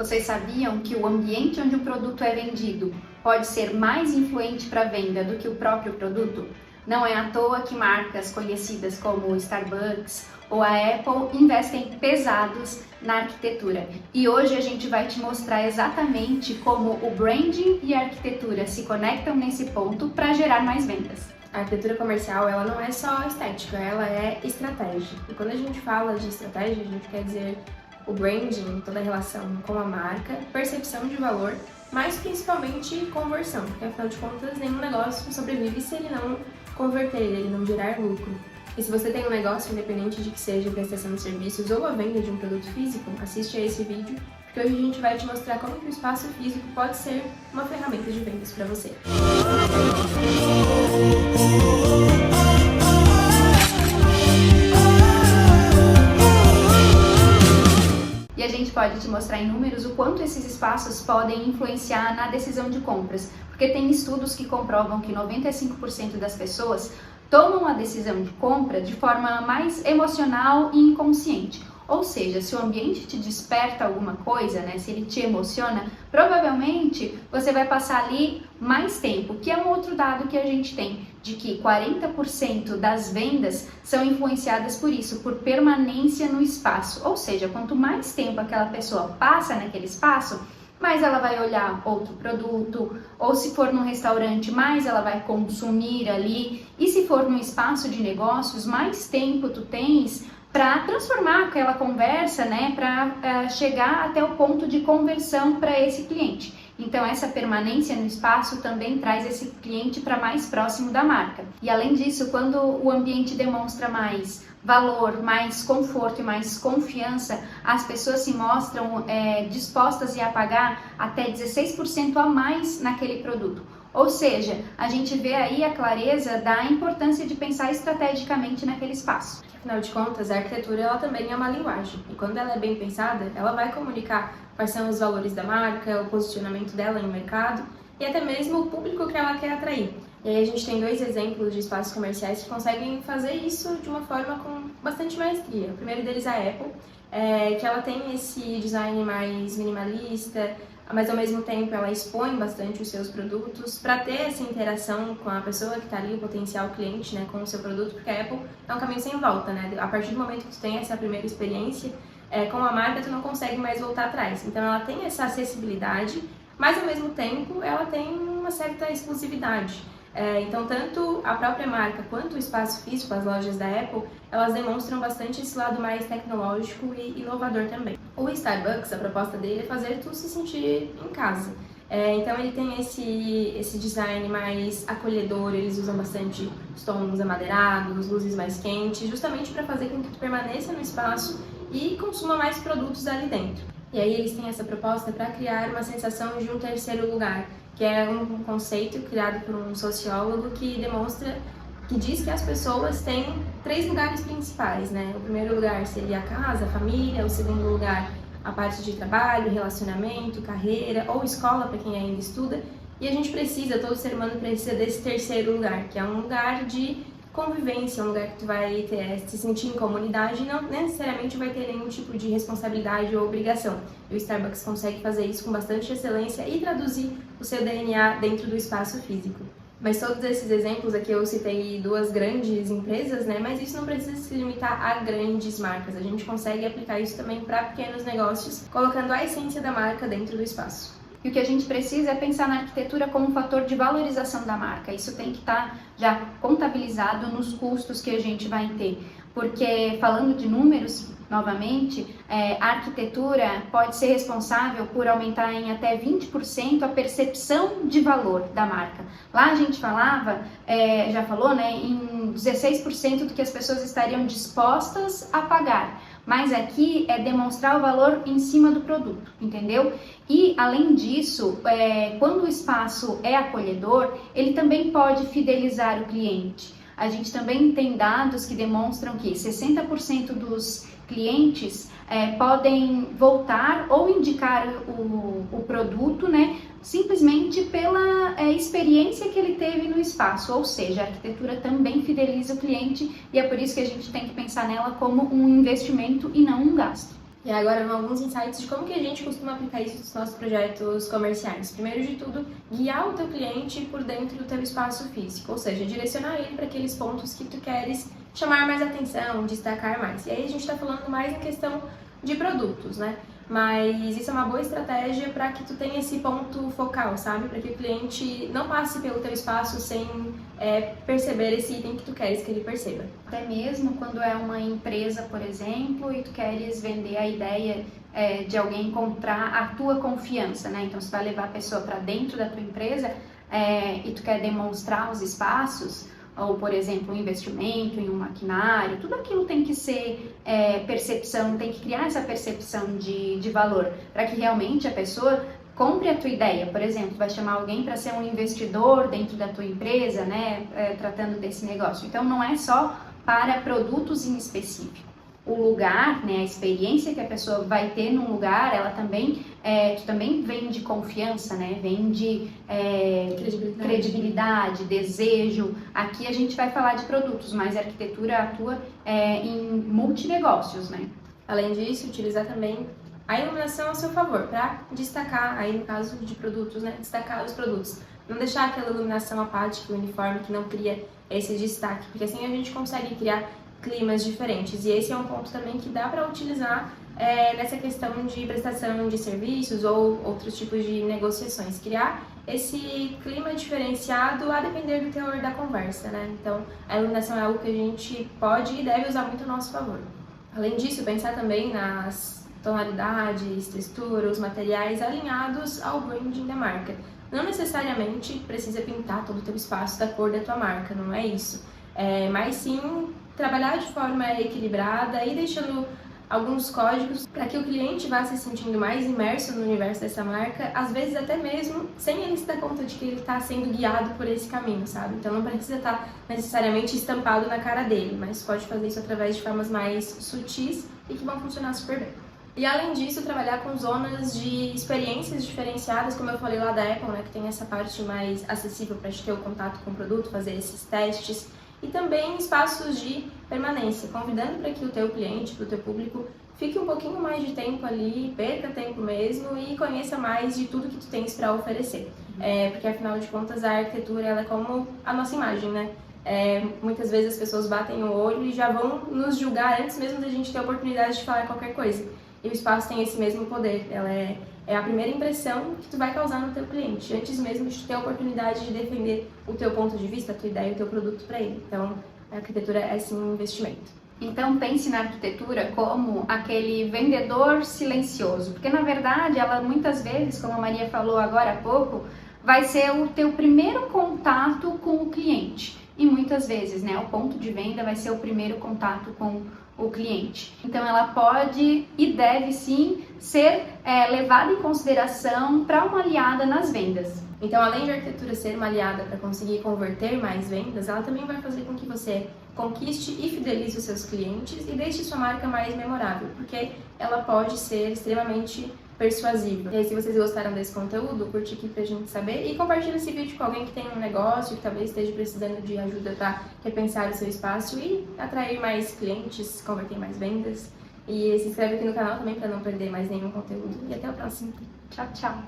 Vocês sabiam que o ambiente onde o produto é vendido pode ser mais influente para a venda do que o próprio produto? Não é à toa que marcas conhecidas como o Starbucks ou a Apple investem pesados na arquitetura. E hoje a gente vai te mostrar exatamente como o branding e a arquitetura se conectam nesse ponto para gerar mais vendas. A arquitetura comercial, ela não é só estética, ela é estratégia. E quando a gente fala de estratégia, a gente quer dizer o branding, toda a relação com a marca, percepção de valor, mas principalmente conversão, porque afinal de contas nenhum negócio sobrevive se ele não converter, ele não gerar lucro. E se você tem um negócio, independente de que seja prestação de serviços ou a venda de um produto físico, assiste a esse vídeo, porque hoje a gente vai te mostrar como que o espaço físico pode ser uma ferramenta de vendas para você. E a gente pode te mostrar em números o quanto esses espaços podem influenciar na decisão de compras, porque tem estudos que comprovam que 95% das pessoas tomam a decisão de compra de forma mais emocional e inconsciente. Ou seja, se o ambiente te desperta alguma coisa, né, se ele te emociona, provavelmente você vai passar ali mais tempo, que é um outro dado que a gente tem, de que 40% das vendas são influenciadas por isso, por permanência no espaço. Ou seja, quanto mais tempo aquela pessoa passa naquele espaço, mais ela vai olhar outro produto, ou se for num restaurante, mais ela vai consumir ali, e se for num espaço de negócios, mais tempo tu tens para transformar aquela conversa, né, para chegar até o ponto de conversão para esse cliente. Então essa permanência no espaço também traz esse cliente para mais próximo da marca. E além disso, quando o ambiente demonstra mais valor, mais conforto e mais confiança, as pessoas se mostram dispostas a pagar até 16% a mais naquele produto. Ou seja, a gente vê aí a clareza da importância de pensar estrategicamente naquele espaço. Afinal de contas, a arquitetura ela também é uma linguagem, e quando ela é bem pensada, ela vai comunicar quais são os valores da marca, o posicionamento dela no mercado e até mesmo o público que ela quer atrair. E aí a gente tem dois exemplos de espaços comerciais que conseguem fazer isso de uma forma com bastante maestria. O primeiro deles é a Apple, que ela tem esse design mais minimalista, mas ao mesmo tempo ela expõe bastante os seus produtos para ter essa interação com a pessoa que está ali, o potencial cliente, né, com o seu produto, porque a Apple é um caminho sem volta, né? A partir do momento que tu tem essa primeira experiência com a marca, tu não consegue mais voltar atrás. Então ela tem essa acessibilidade, mas ao mesmo tempo ela tem uma certa exclusividade. Então tanto a própria marca quanto o espaço físico, as lojas da Apple, elas demonstram bastante esse lado mais tecnológico e inovador também. O Starbucks, a proposta dele é fazer tu se sentir em casa. Então ele tem esse design mais acolhedor, eles usam bastante os tons amadeirados, luzes mais quentes, justamente para fazer com que tu permaneça no espaço e consuma mais produtos ali dentro. E aí eles têm essa proposta para criar uma sensação de um terceiro lugar, que é um conceito criado por um sociólogo que diz que as pessoas têm 3 lugares principais, né? O primeiro lugar seria a casa, a família, o segundo lugar a parte de trabalho, relacionamento, carreira ou escola para quem ainda estuda, e a gente todo ser humano precisa desse terceiro lugar, que é um lugar de convivência, um lugar que tu vai se sentir em comunidade e não necessariamente vai ter nenhum tipo de responsabilidade ou obrigação. E o Starbucks consegue fazer isso com bastante excelência e traduzir o seu DNA dentro do espaço físico. Mas todos esses exemplos aqui eu citei 2 grandes empresas, né? Mas isso não precisa se limitar a grandes marcas. A gente consegue aplicar isso também para pequenos negócios, colocando a essência da marca dentro do espaço. E o que a gente precisa é pensar na arquitetura como um fator de valorização da marca. Isso tem que estar já contabilizado nos custos que a gente vai ter. Porque, falando de números, novamente, a arquitetura pode ser responsável por aumentar em até 20% a percepção de valor da marca. Lá a gente já falou, né, em 16% do que as pessoas estariam dispostas a pagar. Mas aqui é demonstrar o valor em cima do produto, entendeu? E, além disso, quando o espaço é acolhedor, ele também pode fidelizar o cliente. A gente também tem dados que demonstram que 60% dos clientes podem voltar ou indicar o produto, né, simplesmente pela experiência que ele teve no espaço, ou seja, a arquitetura também fideliza o cliente e é por isso que a gente tem que pensar nela como um investimento e não um gasto. E agora vão alguns insights de como que a gente costuma aplicar isso nos nossos projetos comerciais. Primeiro de tudo, guiar o teu cliente por dentro do teu espaço físico, ou seja, direcionar ele para aqueles pontos que tu queres chamar mais atenção, destacar mais. E aí a gente está falando mais em questão de produtos, né? Mas isso é uma boa estratégia para que tu tenha esse ponto focal, sabe? Para que o cliente não passe pelo teu espaço sem perceber esse item que tu queres que ele perceba. Até mesmo quando é uma empresa, por exemplo, e tu queres vender a ideia de alguém comprar a tua confiança, né? Então, você vai levar a pessoa para dentro da tua empresa e tu quer demonstrar os espaços, ou, por exemplo, um investimento em um maquinário, tudo aquilo tem que ser percepção, tem que criar essa percepção de valor, para que realmente a pessoa compre a tua ideia. Por exemplo, vai chamar alguém para ser um investidor dentro da tua empresa, né, tratando desse negócio. Então, não é só para produtos em específico. O lugar, né, a experiência que a pessoa vai ter num lugar, ela também, tu também vende confiança, né, vende credibilidade, desejo. Aqui a gente vai falar de produtos, mas a arquitetura atua em multinegócios, né. Além disso, utilizar também a iluminação a seu favor, para destacar, aí no caso de produtos, né, destacar os produtos. Não deixar aquela iluminação apática, uniforme, que não cria esse destaque, porque assim a gente consegue criar climas diferentes. E esse é um ponto também que dá para utilizar nessa questão de prestação de serviços ou outros tipos de negociações. Criar esse clima diferenciado a depender do teor da conversa, né? Então, a iluminação é algo que a gente pode e deve usar muito a nosso favor. Além disso, pensar também nas tonalidades, texturas, materiais alinhados ao branding da marca. Não necessariamente precisa pintar todo o teu espaço da cor da tua marca, não é isso. Mas sim trabalhar de forma equilibrada e deixando alguns códigos para que o cliente vá se sentindo mais imerso no universo dessa marca, às vezes até mesmo sem ele se dar conta de que ele está sendo guiado por esse caminho, sabe? Então não precisa estar necessariamente estampado na cara dele, mas pode fazer isso através de formas mais sutis e que vão funcionar super bem. E além disso, trabalhar com zonas de experiências diferenciadas, como eu falei lá da Apple, né, que tem essa parte mais acessível para te ter o contato com o produto, fazer esses testes. E também espaços de permanência, convidando para que o teu cliente, para o teu público, fique um pouquinho mais de tempo ali, perca tempo mesmo e conheça mais de tudo que tu tens para oferecer. Porque afinal de contas a arquitetura ela é como a nossa imagem, né? Muitas vezes as pessoas batem o olho e já vão nos julgar antes mesmo da gente ter a oportunidade de falar qualquer coisa. E o espaço tem esse mesmo poder, ela é a primeira impressão que tu vai causar no teu cliente, antes mesmo de tu ter a oportunidade de defender o teu ponto de vista, a tua ideia, o teu produto para ele. Então, a arquitetura é sim um investimento. Então pense na arquitetura como aquele vendedor silencioso, porque na verdade ela muitas vezes, como a Maria falou agora há pouco, vai ser o teu primeiro contato com o cliente. E muitas vezes, né, o ponto de venda vai ser o primeiro contato com o cliente. Então ela pode e deve sim ser levada em consideração para uma aliada nas vendas. Então, além de a arquitetura ser uma aliada para conseguir converter mais vendas, ela também vai fazer com que você conquiste e fidelize os seus clientes e deixe sua marca mais memorável, porque ela pode ser extremamente persuasiva. E aí, se vocês gostaram desse conteúdo, curte aqui pra gente saber e compartilha esse vídeo com alguém que tem um negócio, que talvez esteja precisando de ajuda para repensar o seu espaço e atrair mais clientes, converter mais vendas. E se inscreve aqui no canal também para não perder mais nenhum conteúdo. E até o próximo. Tchau, tchau!